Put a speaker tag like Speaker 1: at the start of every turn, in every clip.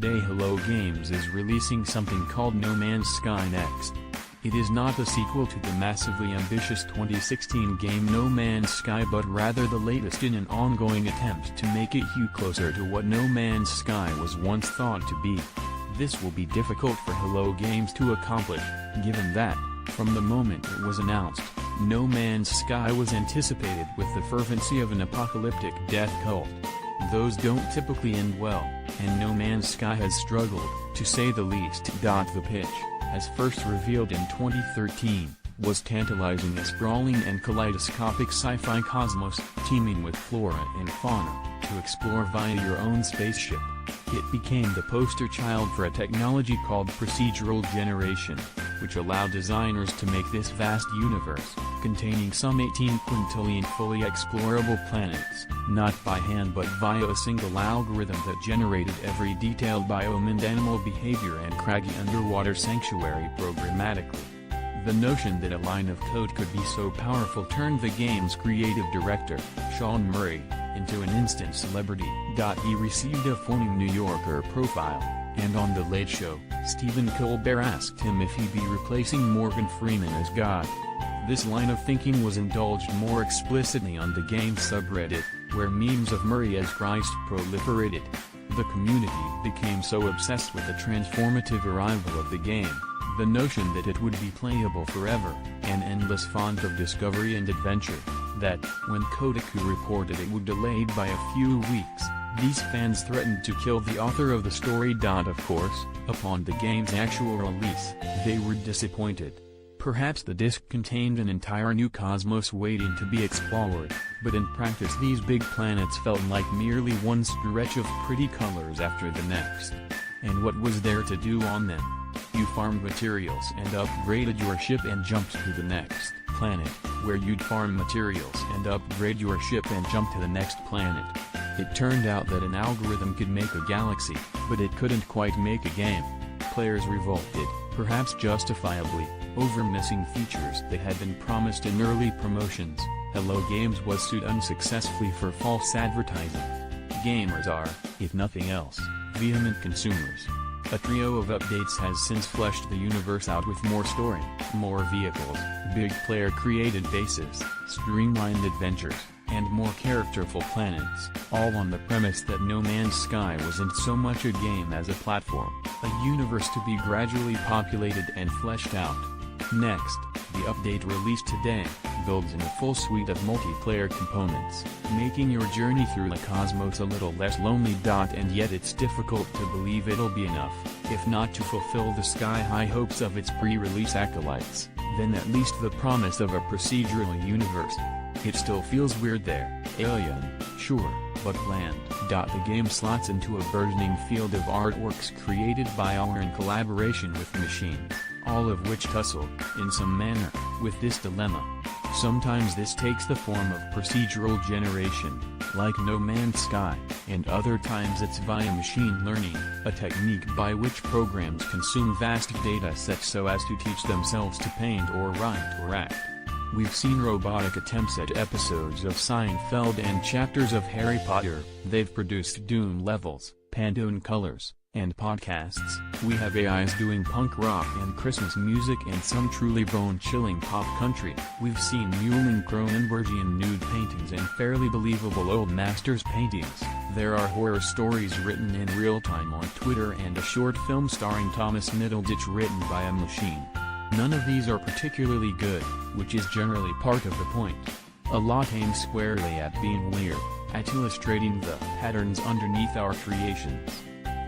Speaker 1: today Hello Games is releasing something called No Man's Sky next. It is not the sequel to the massively ambitious 2016 game No Man's Sky but rather the latest in an ongoing attempt to make it hew closer to what No Man's Sky was once thought to be. This will be difficult for Hello Games to accomplish, given that, from the moment it was announced, No Man's Sky was anticipated with the fervency of an apocalyptic death cult. Those don't typically end well, and No Man's Sky has struggled, to say the least. The pitch, as first revealed in 2013, was tantalizing a sprawling and kaleidoscopic sci-fi cosmos, teeming with flora and fauna, to explore via your own spaceship. It became the poster child for a technology called procedural generation, which allowed designers to make this vast universe, containing some 18 quintillion fully explorable planets, not by hand but via a single algorithm that generated every detailed biome and animal behavior and craggy underwater sanctuary programmatically. The notion that a line of code could be so powerful turned the game's creative director, Sean Murray, into an instant celebrity. He received a phony New Yorker profile, and on The Late Show, Stephen Colbert asked him if he'd be replacing Morgan Freeman as God. This line of thinking was indulged more explicitly on the game's subreddit, where memes of Murray as Christ proliferated. The community became so obsessed with the transformative arrival of the game, the notion that it would be playable forever, an endless font of discovery and adventure, that, when Kotaku reported it would be delayed by a few weeks, these fans threatened to kill the author of the story. Of course, upon the game's actual release, they were disappointed. Perhaps the disc contained an entire new cosmos waiting to be explored, but in practice these big planets felt like merely one stretch of pretty colors after the next. And what was there to do on them? You farmed materials and upgraded your ship and jumped to the next planet, where you'd farm materials and upgrade your ship and jump to the next planet. It turned out that an algorithm could make a galaxy, but it couldn't quite make a game. Players revolted, perhaps justifiably, over missing features that had been promised in early promotions. Hello Games was sued unsuccessfully for false advertising. Gamers are, if nothing else, vehement consumers. A trio of updates has since fleshed the universe out with more story, more vehicles, big player-created bases, streamlined adventures, and more characterful planets, all on the premise that No Man's Sky wasn't so much a game as a platform, a universe to be gradually populated and fleshed out. Next, the update released today, builds in a full suite of multiplayer components, making your journey through the cosmos a little less lonely. And yet it's difficult to believe it'll be enough, if not to fulfill the sky-high hopes of its pre-release acolytes, then at least the promise of a procedural universe. It still feels weird there, alien, sure, but bland. The game slots into a burgeoning field of artworks created by or in collaboration with machines, all of which tussle, in some manner, with this dilemma. Sometimes this takes the form of procedural generation, like No Man's Sky, and other times it's via machine learning, a technique by which programs consume vast data sets so as to teach themselves to paint or write or act. We've seen robotic attempts at episodes of Seinfeld and chapters of Harry Potter. They've produced Dune levels, Pantone colors, and podcasts. We have AIs doing punk rock and Christmas music and some truly bone-chilling pop country. We've seen Newling Cronenbergian nude paintings and fairly believable old masters paintings. There are horror stories written in real time on Twitter and a short film starring Thomas Middleditch written by a machine. None of these are particularly good, which is generally part of the point. A lot aims squarely at being weird, at illustrating the patterns underneath our creations.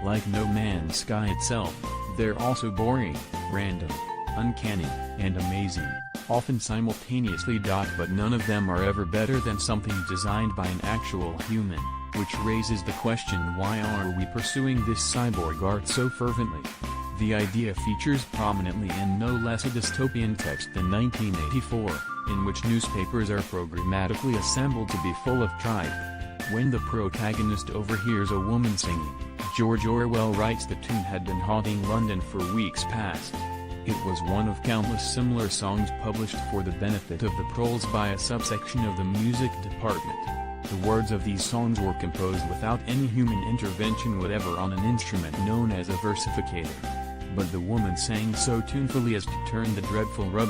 Speaker 1: Like No Man's Sky itself, they're also boring, random, uncanny, and amazing, often simultaneously. But none of them are ever better than something designed by an actual human, which raises the question, why are we pursuing this cyborg art so fervently? The idea features prominently in no less a dystopian text than 1984, in which newspapers are programmatically assembled to be full of tripe. When the protagonist overhears a woman singing, George Orwell writes the tune had been haunting London for weeks past. It was one of countless similar songs published for the benefit of the proles by a subsection of the music department. The words of these songs were composed without any human intervention whatever on an instrument known as a versificator. But the woman sang so tunefully as to turn the dreadful rub